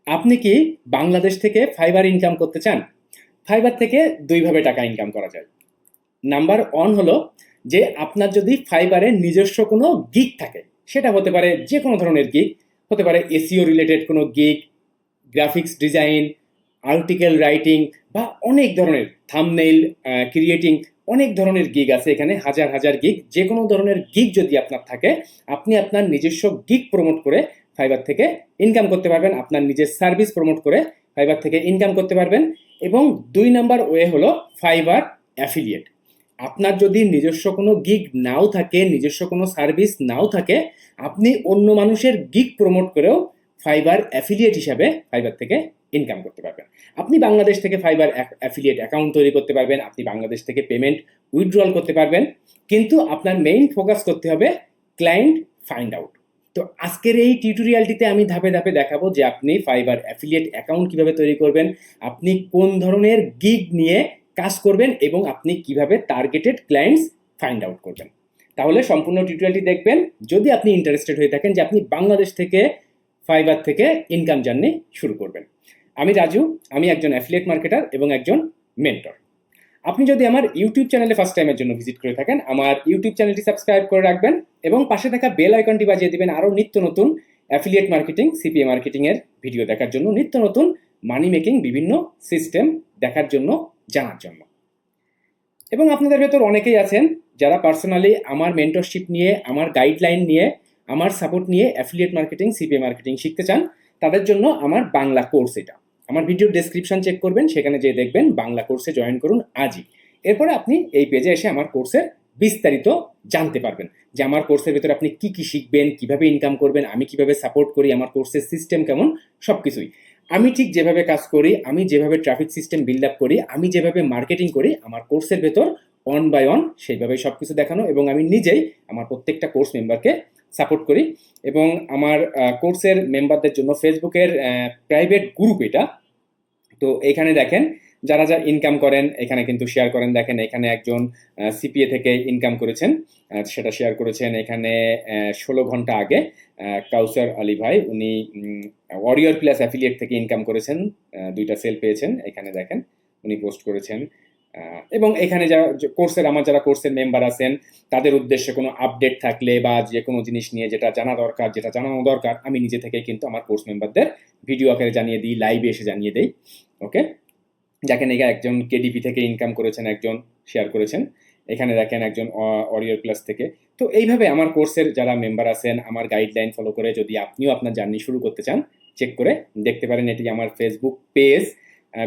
আপনি কি বাংলাদেশ থেকে ফাইবার ইনকাম করতে চান? ফাইবার থেকে দুইভাবে টাকা ইনকাম করা যায়। নাম্বার ওয়ান হলো যে আপনার যদি ফাইবারে নিজস্ব কোনো গিগ থাকে, সেটা হতে পারে যে কোনো ধরনের গিগ, হতে পারে এসিও রিলেটেড কোনো gig, graphics design, article writing, বা অনেক ধরনের থাম্বনেইল ক্রিয়েটিং, অনেক ধরনের গিগ আছে এখানে, হাজার হাজার গিগ। যে কোনো ধরনের গিগ যদি আপনার থাকে, আপনি আপনার নিজস্ব গিগ প্রমোট করে ফাইবার থেকে ইনকাম করতে পারবেন, আপনার নিজের সার্ভিস প্রমোট করে ফাইবার থেকে ইনকাম করতে পারবেন। এবং দুই নাম্বার ওয়ে হলো ফাইবার অ্যাফিলিয়েট। আপনার যদি নিজস্ব কোনো গিগ নাও থাকে, নিজস্ব কোনো সার্ভিস নাও থাকে, আপনি অন্য মানুষের গিগ প্রমোট করেও ফাইবার অ্যাফিলিয়েট হিসাবে ফাইবার থেকে ইনকাম করতে পারবেন। আপনি বাংলাদেশ থেকে ফাইবার অ্যাফিলিয়েট অ্যাকাউন্ট তৈরি করতে পারবেন, আপনি বাংলাদেশ থেকে পেমেন্ট উইথড্রল করতে পারবেন, কিন্তু আপনার মেইন ফোকাস করতে হবে ক্লায়েন্ট ফাইন্ড আউট। তো আজকের এই টিউটোরিয়ালটিতে আমি ধাপে ধাপে দেখাবো যে আপনি ফাইবার অ্যাফিলিয়েট অ্যাকাউন্ট কিভাবে তৈরি করবেন, আপনি কোন ধরনের গিগ নিয়ে কাজ করবেন, এবং আপনি কিভাবে টার্গেটেড ক্লায়েন্টস ফাইন্ড আউট করবেন। তাহলে সম্পূর্ণ টিউটোরিয়ালটি দেখবেন যদি আপনি ইন্টারেস্টেড হয়ে থাকেন যে আপনি বাংলাদেশ থেকে ফাইবার থেকে ইনকাম জার্নি শুরু করবেন। আমি রাজু, আমি একজন অ্যাফিলিয়েট মার্কেটার এবং একজন মেন্টর। আপনি যদি আমার ইউটিউব চ্যানেলে ফার্স্ট টাইমের জন্য ভিজিট করে থাকেন, আমার ইউটিউব চ্যানেলটি সাবস্ক্রাইব করে রাখবেন এবং পাশে থাকা বেল আইকনটি বাজিয়ে দিবেন আরও নিত্য নতুন অ্যাফিলিয়েট মার্কেটিং, সিপিএ মার্কেটিংয়ের ভিডিও দেখার জন্য, নিত্য নতুন মানি মেকিং বিভিন্ন সিস্টেম দেখার জন্য, জানার জন্য। এবং আপনাদের ভেতর অনেকেই আছেন যারা পার্সোনালি আমার মেন্টরশিপ নিয়ে, আমার গাইডলাইন নিয়ে, আমার সাপোর্ট নিয়ে অ্যাফিলিয়েট মার্কেটিং, সিপিএ মার্কেটিং শিখতে চান। তাদের জন্য আমার বাংলা কোর্স এটা। আমার ভিডিও ডেসক্রিপশন চেক করবেন, সেখানে যেয়ে দেখবেন বাংলা কোর্সে জয়েন করুন আজই। এরপরে আপনি এই পেজে এসে আমার কোর্সের বিস্তারিত জানতে পারবেন যে আমার কোর্সের ভেতরে আপনি কি কি শিখবেন, কিভাবে ইনকাম করবেন, আমি কিভাবে সাপোর্ট করি, আমার কোর্সের সিস্টেম কেমন, সব কিছুই। আমি ঠিক যেভাবে কাজ করি, আমি যেভাবে ট্রাফিক সিস্টেম বিল্ড আপ করি, আমি যেভাবে মার্কেটিং করি, আমার কোর্সের ভেতর অন বাই অন সেইভাবেই সব কিছু দেখানো। এবং আমি নিজেই আমার প্রত্যেকটা কোর্স মেম্বারকে সাপোর্ট করি। এবং আমার কোর্সের মেম্বারদের জন্য ফেসবুকের প্রাইভেট গ্রুপ এটা। তো এখানে দেখেন যারা যারা ইনকাম করেন এখানে কিন্তু শেয়ার করেন। দেখেন এখানে একজন সিপিএ থেকে ইনকাম করেছেন, সেটা শেয়ার করেছেন এখানে 16 ঘন্টা আগে। কাউসার আলী ভাই, উনি ওয়ারিয়র প্লাস অ্যাফিলিয়েট থেকে ইনকাম করেছেন, 2টা সেল পেয়েছেন, এখানে দেখেন উনি পোস্ট করেছেন। এবং এখানে যারা কোর্সের, আমার যারা কোর্সের মেম্বার আছেন, তাদের উদ্দেশ্যে কোনো আপডেট থাকলে বা যে কোনো জিনিস নিয়ে যেটা জানা দরকার, যেটা জানানো দরকার, আমি নিজে থেকে কিন্তু আমার কোর্স মেম্বারদের ভিডিও আকারে জানিয়ে দিই, লাইভে এসে জানিয়ে দিই। ওকে, দেখেন এখানে একজন কেডিপি থেকে ইনকাম করেছেন, একজন শেয়ার করেছেন, এখানে দেখেন একজন ওয়ারিয়র প্লাস থেকে। তো এইভাবে আমার কোর্সের যারা মেম্বার আছেন, আমার গাইডলাইন ফলো করে যদি আপনিও আপনার জার্নি শুরু করতে চান, চেক করে দেখতে পারেন। এটি আমার ফেসবুক পেজ,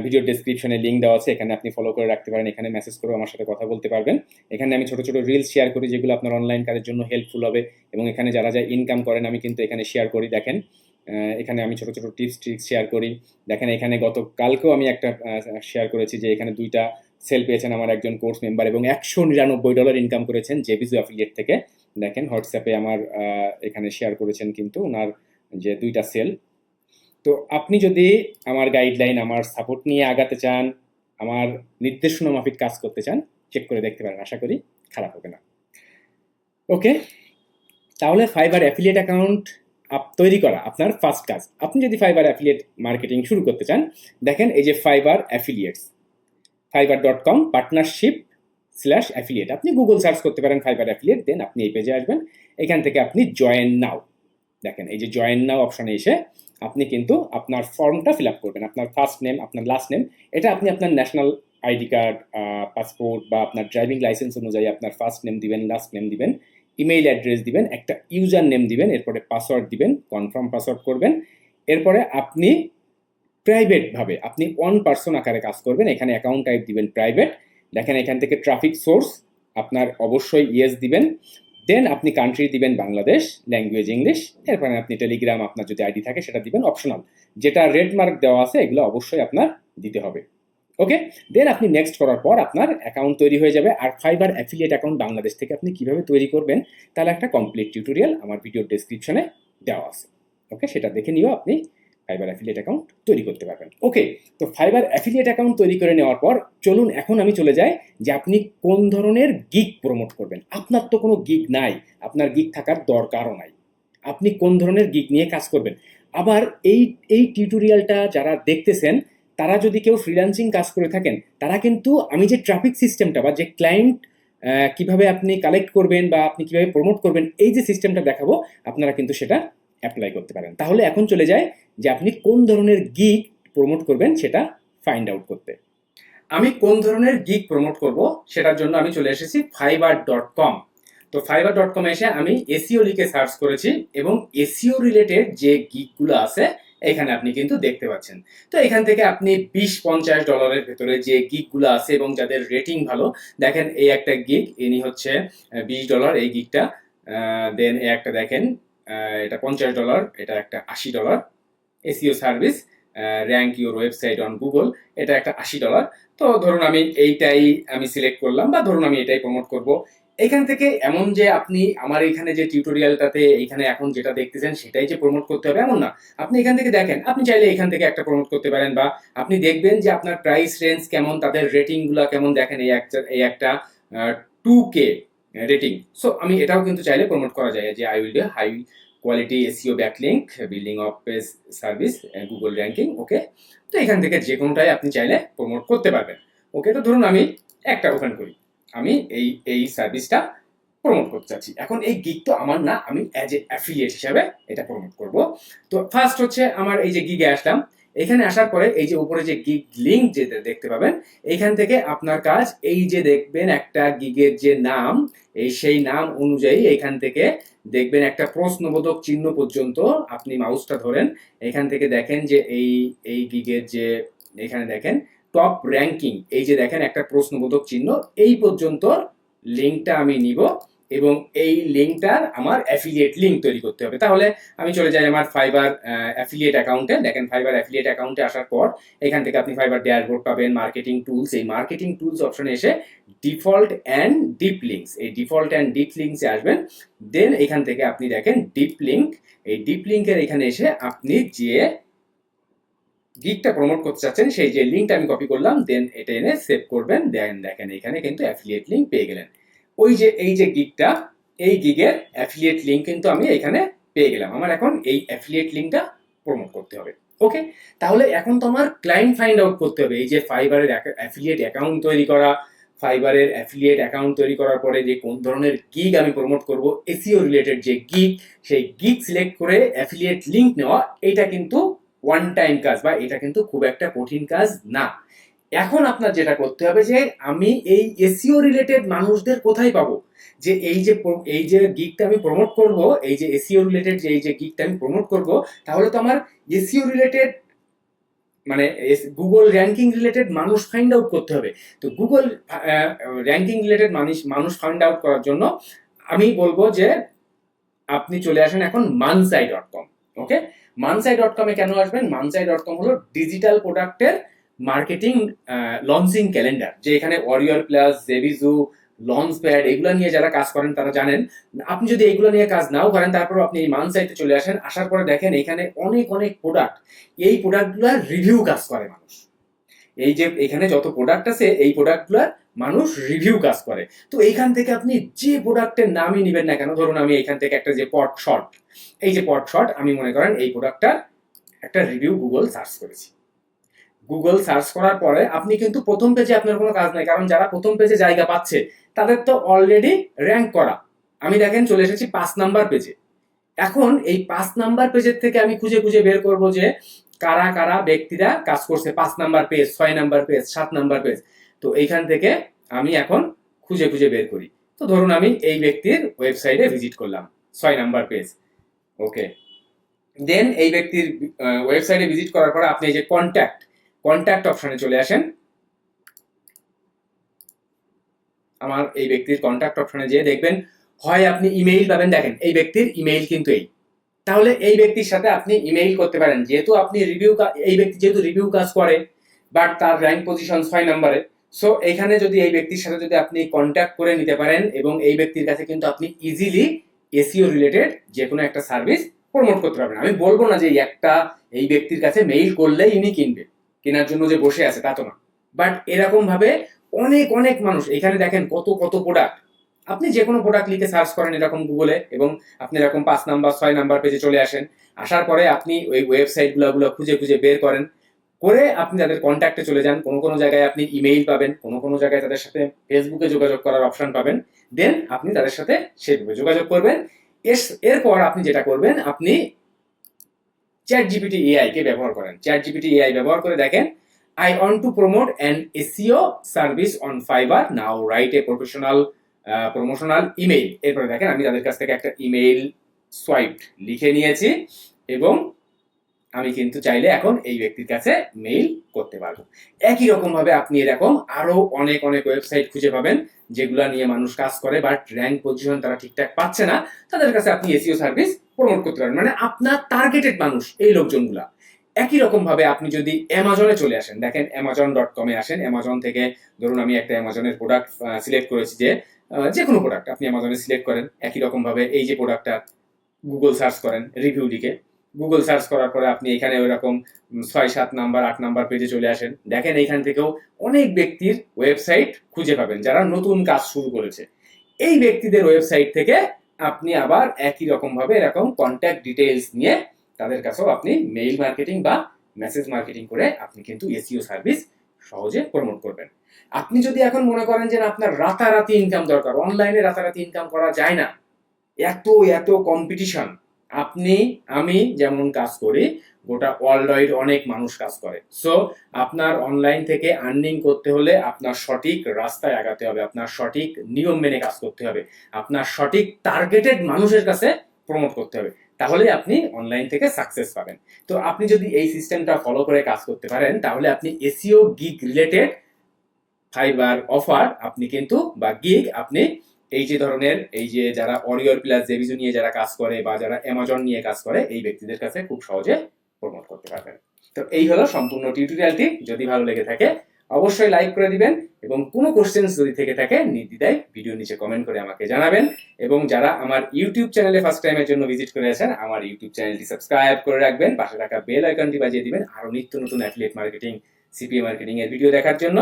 ভিডিও ডেসক্রিপশনে লিঙ্ক দেওয়া আছে, এখানে আপনি ফলো করে রাখতে পারেন, এখানে মেসেজ করেও আমার সাথে কথা বলতে পারবেন। এখানে আমি ছোট ছোট রিলস শেয়ার করি যেগুলো আপনার অনলাইন কাজের জন্য হেল্পফুল হবে। এবং এখানে যারা যা ইনকাম করেন আমি কিন্তু এখানে শেয়ার করি। দেখেন এখানে আমি ছোট ছোট টিপস ট্রিক্স শেয়ার করি। দেখেন এখানে গতকালকেও আমি একটা শেয়ার করেছি যে এখানে 2টা সেল পেয়েছেন আমার একজন কোর্স মেম্বার এবং $199 ইনকাম করেছেন জেবিজু অ্যাফিলিয়েট থেকে। দেখেন হোয়াটসঅ্যাপে আমার এখানে শেয়ার করেছেন কিন্তু ওনার যে 2টা সেল। তো আপনি যদি আমার গাইডলাইন, আমার সাপোর্ট নিয়ে আগাতে চান, আমার নির্দেশনা মাফিক কাজ করতে চান, চেক করে দেখতে পারেন, আশা করি খারাপ হবে না। ওকে, তাহলে ফাইবার অ্যাফিলিয়েট অ্যাকাউন্ট তৈরি করা আপনার ফার্স্ট কাজ। আপনি যদি ফাইবার অ্যাফিলিয়েট মার্কেটিং শুরু করতে চান, দেখেন এই যে ফাইবার অ্যাফিলিয়েটস, fiverr.com /affiliate, আপনি গুগল সার্চ করতে পারেন ফাইবার অ্যাফিলিয়েট, দেন আপনি এই পেজে আসবেন। এখান থেকে আপনি জয়েন নাও, দেখেন এই যে জয়েন নাও অপশনে এসে আপনি কিন্তু আপনার ফর্মটা ফিল আপ করবেন। আপনার ফার্স্ট নেম, আপনার লাস্ট নেম, এটা আপনি আপনার ন্যাশনাল আইডি কার্ড, পাসপোর্ট বা আপনার ড্রাইভিং লাইসেন্স অনুযায়ী আপনার ফার্স্ট নেম দিবেন, লাস্ট নেম দিবেন, ইমেইল অ্যাড্রেস দিবেন, একটা ইউজার নেম দিবেন, এরপরে পাসওয়ার্ড দিবেন, কনফার্ম পাসওয়ার্ড করবেন। এরপরে আপনি প্রাইভেটভাবে আপনি ওয়ান পার্সন আকারে কাজ করবেন। এখানে অ্যাকাউন্ট টাইপ দিবেন প্রাইভেট। দেখেন এখান থেকে ট্রাফিক সোর্স আপনার অবশ্যই ইয়েস দিবেন। দেন আপনি কান্ট্রি দিবেন বাংলাদেশ, ল্যাঙ্গুয়েজ ইংলিশ। এরপরে আপনি টেলিগ্রাম, আপনার যদি আইডি থাকে সেটা দিবেন, অপশনাল। যেটা রেড মার্ক দেওয়া আছে এগুলো অবশ্যই আপনার দিতে হবে। ওকে, দেন আপনি নেক্সট করার পর আপনার অ্যাকাউন্ট তৈরি হয়ে যাবে। আর ফাইবার অ্যাফিলিয়েট অ্যাকাউন্ট বাংলাদেশ থেকে আপনি কিভাবে তৈরি করবেন তাহলে একটা কমপ্লিট টিউটোরিয়াল আমার ভিডিও ডেসক্রিপশনে দেওয়া আছে। ওকে, সেটা দেখে নিয়েও আপনি ফাইবার অ্যাফিলিয়েট অ্যাকাউন্ট তৈরি করতে পারবেন। ওকে, তো ফাইবার অ্যাফিলিয়েট অ্যাকাউন্ট তৈরি করে নেওয়ার পর চলুন এখন আমি চলে যাই যে আপনি কোন ধরনের গিগ প্রমোট করবেন। আপনার তো কোনো গিগ নাই, আপনার গিগ থাকার দরকারও নাই। আপনি কোন ধরনের গিগ নিয়ে কাজ করবেন? আবার এই এই টিউটোরিয়ালটা যারা দেখতেছেন তারা যদি কেউ ফ্রিল্যান্সিং কাজ করে থাকেন, তারা কিন্তু আমি যে ট্রাফিক সিস্টেমটা বা যে ক্লায়েন্ট কিভাবে আপনি কালেক্ট করবেন বা আপনি কিভাবে প্রমোট করবেন, এই যে সিস্টেমটা দেখাবো, আপনারা কিন্তু সেটা অ্যাপ্লাই করতে পারেন। তাহলে এখন চলে যায় যে আপনি কোন ধরনের গিগ প্রমোট করবেন সেটা ফাইন্ড আউট করতে। আমি কোন ধরনের গিগ প্রমোট করব সেটার জন্য আমি চলে এসেছি fiverr.com। তো fiverr.com এসে আমি এসইও লিখে সার্চ করেছি এবং এসইও রিলেটেড যে গিগগুলো আছে এখানে আপনি কিন্তু দেখতে পাচ্ছেন। তো এখান থেকে আপনি $20-50 ভেতরে যে গিগগুলো আছে এবং যাদের রেটিং ভালো, দেখেন এই একটা গিগ, ইনি হচ্ছে $20 এই গিগটা। দেন এই একটা দেখেন, এটা $50, এটা একটা $80। SEO service, rank your website on Google, এটা একটা $80। তো ধরুন আমি এইটাই আমি সিলেক্ট করলাম, বা ধরুন আমি এটাই প্রমোট করব। এখান থেকে এমন যে আপনি আমার এখানে যে টিউটোরিয়ালটাতে এখানে এখন যেটা দেখতেছেন সেটাই যে প্রমোট করতে হবে এমন না। আপনি এখান থেকে দেখেন, আপনি চাইলে এখান থেকে একটা প্রমোট করতে পারেন, বা আপনি দেখবেন যে আপনার প্রাইস রেঞ্জ কেমন, তাদের রেটিংগুলো কেমন। দেখেন এই একটা 2K রেটিং। সো আমি এটাও কিন্তু চাইলে প্রমোট করা যায় যে I will do high quality SEO backlink building off page service Google ranking. Okay, তো এখান থেকে যে কোনোটাই আপনি চাইলে প্রমোট করতে পারবেন। ওকে, তো ধরুন আমি একটা ওপেন করি, আমি এই সার্ভিসটা প্রমোট করতে চাচ্ছি। এখন এই গিগ তো আমার না, আমি অ্যাজ এ অ্যাফিলিয়েট হিসাবে এটা প্রমোট করব। তো ফার্স্ট হচ্ছে আমার এই যে গিগে আসলাম, এখানে আসার পরে এই যে উপরে যে গিগ লিঙ্ক যে দেখতে পাবেন, এইখান থেকে আপনার কাজ এই যে দেখবেন একটা গিগের যে নাম, সেই নাম অনুযায়ী এখান থেকে দেখবেন একটা প্রশ্নবোধক চিহ্ন পর্যন্ত আপনি মাউসটা ধরেন। এখান থেকে দেখেন যে এই গিগের যে এখানে দেখেন টপ র্যাঙ্কিং, এই যে দেখেন একটা প্রশ্নবোধক চিহ্ন, এই পর্যন্ত লিঙ্কটা আমি নিব এবং এই লিঙ্কটার আমার অ্যাফিলিয়েট লিঙ্ক তৈরি করতে হবে। তাহলে আমি চলে যাই আমার ফাইবার অ্যাফিলিয়েট অ্যাকাউন্টে। দেখেন ফাইবার অ্যাফিলিয়েট অ্যাকাউন্টে আসার পর এখান থেকে আপনি ফাইবার ড্যাশবোর্ড পাবেন, মার্কেটিং টুলস। এই মার্কেটিং টুলস অপশনে এসে ডিফল্ট অ্যান্ড ডিপ লিঙ্কস, এই ডিফল্ট অ্যান্ড ডিপ লিঙ্কসে আসবেন। দেন এখান থেকে আপনি দেখেন ডিপ লিঙ্ক, এই ডিপ লিঙ্কের এখানে এসে আপনি যে গিগটা প্রমোট করতে চাচ্ছেন সেই যে লিঙ্কটা আমি কপি করলাম, দেন এটা এনে সেভ করবেন। দেন দেখেন এখানে কিন্তু অ্যাফিলিয়েট লিঙ্ক পেয়ে গেলেন। ওই যে এই যে গিগটা, এই গিগের অ্যাফিলিয়েট লিঙ্ক কিন্তু আমি এখানে পেয়ে গেলাম। আমার এখন এই অ্যাফিলিয়েট লিঙ্কটা প্রমোট করতে হবে। ওকে, তাহলে এখন তো আমার ক্লায়েন্ট ফাইন্ড আউট করতে হবে। এই যে ফাইবারের অ্যাফিলিয়েট অ্যাকাউন্ট তৈরি করা, ফাইবারের অ্যাফিলিয়েট অ্যাকাউন্ট তৈরি করার পরে যে কোন ধরনের গিগ আমি প্রমোট করব, এসইও রিলেটেড যে গিগ, সেই গিগ সিলেক্ট করে অ্যাফিলিয়েট লিঙ্ক নেওয়া, এটা কিন্তু ওয়ান টাইম কাজ, বা এটা কিন্তু খুব একটা কঠিন কাজ না। এখন আপনার যেটা করতে হবে যে আমি এই এসইও রিলেটেড মানুষদের কোথায় পাবো, যে এই যে গিগটা আমি প্রমোট করব, এই যে এসইও রিলেটেড যে এই যে গিগটা আমি প্রমোট করব, তাহলে তো আমার এসইও রিলেটেড মানে গুগল র্যাঙ্কিং রিলেটেড মানুষ ফাইন্ড আউট করতে হবে। তো গুগল র্যাঙ্কিং রিলেটেড মানুষ ফাইন্ড আউট করার জন্য আমি বলবো যে আপনি চলে আসেন এখন mansai.com। ওকে, mansai.com এ কেন আসবেন? mansai.com হলো ডিজিটাল প্রোডাক্টের মার্কেটিং লঞ্চিং ক্যালেন্ডার, যে এখানে ওয়ারিয়র প্লাস, জেবিজু, লঞ্চ প্যাড এগুলো নিয়ে যারা কাজ করেন তারা জানেন। আপনি যদি এগুলো নিয়ে কাজ নাও করেন, তারপর আপনি এই মানসাইটে চলে আসেন। আসার পরে দেখেন এখানে অনেক অনেক প্রোডাক্ট, এই প্রোডাক্টগুলোর রিভিউ কাজ করে মানুষ। এই যে এখানে যত প্রোডাক্ট আছে এই প্রোডাক্টগুলোর মানুষ রিভিউ কাজ করে। তো এইখান থেকে আপনি যে প্রোডাক্টের নামই নেবেন না কেন, ধরুন আমি এখান থেকে একটা যে পট শট, এই যে পট শট, আমি মনে করেন এই প্রোডাক্টটার একটা রিভিউ গুগল সার্চ করেছি। গুগল সার্চ করার পরে আপনি কিন্তু প্রথম পেজে আপনার কোনো কাজ নাই, কারণ যারা প্রথম পেজে জায়গা পাচ্ছে তাদের তো অলরেডি র্যাঙ্ক করা। আমি দেখেন চলে এসেছি 5 নাম্বার পেজে। এখন এই 5 নাম্বার পেজের থেকে আমি খুঁজে খুঁজে বের করব যে কারা কারা ব্যক্তিরা কাজ করছে 5 number page, 6 number page, 7 number page. তো এইখান থেকে আমি এখন খুঁজে খুঁজে বের করি। তো ধরুন আমি এই ব্যক্তির ওয়েবসাইটে ভিজিট করলাম, 6 নাম্বার পেজ। ওকে, দেন এই ব্যক্তির ওয়েবসাইটে ভিজিট করার পর আপনি এই যে কন্ট্যাক্ট অপশনে চলে আসেন। আমার এই ব্যক্তির কন্ট্যাক্ট অপশনে যেয়ে দেখবেন হয় আপনি ইমেইল পাবেন। দেখেন এই ব্যক্তির ইমেইল কিন্তু এই, তাহলে এই ব্যক্তির সাথে আপনি ইমেইল করতে পারেন। যেহেতু আপনি এই ব্যক্তি যেহেতু রিভিউ কাজ করে, বাট তার র্যাঙ্ক পজিশন 6 নাম্বারে। সো এখানে যদি এই ব্যক্তির সাথে যদি আপনি কন্ট্যাক্ট করে নিতে পারেন, এবং এই ব্যক্তির কাছে কিন্তু আপনি ইজিলি এসইও রিলেটেড যে কোনো একটা সার্ভিস প্রমোট করতে পারবেন। আমি বলবো না যে এই ব্যক্তির কাছে মেইল করলেই ইনি কিনবে, কেনার জন্য যে বসে আছে তা তো না। বাট এরকম ভাবে অনেক অনেক মানুষ, এখানে দেখেন কত কত প্রোডাক্ট। আপনি যে কোনো প্রোডাক্ট লিখে সার্চ করেন এরকম গুগলে, এবং আপনি এরকম 5 নাম্বার 6 নাম্বার পেজে চলে আসেন। আসার পরে আপনি ওই ওয়েবসাইটগুলো খুঁজে খুঁজে বের করেন, করে আপনি তাদের কন্ট্যাক্টে চলে যান। কোনো কোনো জায়গায় আপনি ইমেইল পাবেন, কোনো কোনো জায়গায় তাদের সাথে ফেসবুকে যোগাযোগ করার অপশন পাবেন। দেন আপনি তাদের সাথে সেভাবে যোগাযোগ করবেন। এরপর আপনি যেটা করবেন, আপনি চ্যাট জিপিটি এআই কে ব্যবহার করেন। চ্যাট জিপিটি এআই ব্যবহার করে দেখেন, I want to promote an SEO service on fibre, now write a promotional email. এরপরে দেখেন আমি তাদের কাছ থেকে একটা ইমেইল সোয়াইপ লিখে নিয়েছি এবং আমি কিন্তু চাইলে এখন এই ব্যক্তির কাছে মেইল করতে পারবো। একই রকম ভাবে আপনি এরকম আরো অনেক অনেক ওয়েবসাইট খুঁজে পাবেন যেগুলা নিয়ে মানুষ কাজ করে, বাট র্যাঙ্ক পজিশন তারা ঠিকঠাক পাচ্ছে না, তাদের কাছে আপনি এসইও সার্ভিস প্রমোট করতে পারেন। মানে আপনার টার্গেটেড মানুষ এই লোকজনগুলা। একই রকম ভাবে আপনি যদি অ্যামাজনে চলে আসেন, দেখেন amazon.com-এ আসেন। অ্যামাজন থেকে ধরুন আমি একটা অ্যামাজনের প্রোডাক্ট সিলেক্ট করেছি, যে কোনো প্রোডাক্ট আপনি অ্যামাজনে সিলেক্ট করেন। একই রকম ভাবে এই যে প্রোডাক্টটা গুগল সার্চ করেন, রিভিউ লিখে গুগল সার্চ করার পরে আপনি এখানে ওইরকম 6, 7 নাম্বার 8 নাম্বার পেজে চলে আসেন। দেখেন এইখান থেকেও অনেক ব্যক্তির ওয়েবসাইট খুঁজে পাবেন যারা নতুন কাজ শুরু করেছে। এই ব্যক্তিদের ওয়েবসাইট থেকে আপনি আবার একই রকম ভাবে এরকম কন্ট্যাক্ট ডিটেইলস নিয়ে তাদের কাছেও আপনি মেইল মার্কেটিং বা মেসেজ মার্কেটিং করে আপনি কিন্তু এসইও সার্ভিস সহজে প্রমোট করবেন। আপনি যদি এখন মনে করেন যে আপনার রাতারাতি ইনকাম দরকার, অনলাইনে রাতারাতি ইনকাম করা যায় না, এত এত কম্পিটিশন, আপনি আমি যেমন কাজ করি, গোটা ওয়ার্ল্ড ওয়াইড অনেক মানুষ কাজ করে। সো আপনার অনলাইন থেকে আর্নিং করতে হলে আপনার সঠিক রাস্তায় আগাতে হবে, আপনার সঠিক নিয়ম মেনে কাজ করতে হবে, আপনার সঠিক টার্গেটেড মানুষের কাছে প্রমোট করতে হবে, তাহলে আপনি অনলাইন থেকে সাকসেস পাবেন। তো আপনি যদি এই সিস্টেমটা ফলো করে কাজ করতে পারেন, তাহলে আপনি SEO gig related fibre offer আপনি কিন্তু বা গিগ আপনি এই যে ধরনের এই যে যারা অরিওর প্লাস জেভিজু নিয়ে যারা কাজ করে বা যারা অ্যামাজন নিয়ে কাজ করে, এই ব্যক্তিদের কাছে খুব সহজে প্রমোট করতে পারবেন। তো এই হলো সম্পূর্ণ টিউটোরিয়ালটি। যদি ভালো লেগে থাকে অবশ্যই লাইক করে দিবেন এবং কোনো কোশ্চেন্স যদি থেকে থাকে নির্দ্বিধায় ভিডিও নিচে কমেন্ট করে আমাকে জানাবেন। এবং যারা আমার ইউটিউব চ্যানেলে ফার্স্ট টাইমের জন্য ভিজিট করে আছেন, আমার ইউটিউব চ্যানেলটি সাবস্ক্রাইব করে রাখবেন, পাশে থাকা বেল আইকনটি বাজিয়ে দিবেন আরো নিত্য নতুন অ্যাফিলিয়েট মার্কেটিং, সিপিএ মার্কেটিং এর ভিডিও দেখার জন্য।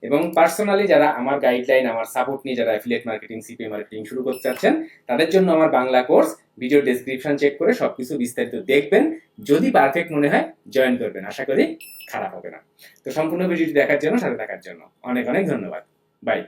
এবং পার্সোনালি যারা আমার গাইডলাইন, আমার সাপোর্ট নিয়ে যারা অ্যাফিলিয়েট মার্কেটিং, সিপিএ মার্কেটিং শুরু করতে চাচ্ছেন, তাদের জন্য আমার Bangla course, video description check করে সবকিছু বিস্তারিত দেখবেন। যদি পারফেক্ট মনে হয় জয়েন করবেন, আশা করি খারাপ হবে না। তো সম্পূর্ণ ভিডিওটি দেখার জন্য, সাথে থাকার জন্য অনেক অনেক ধন্যবাদ। বাই।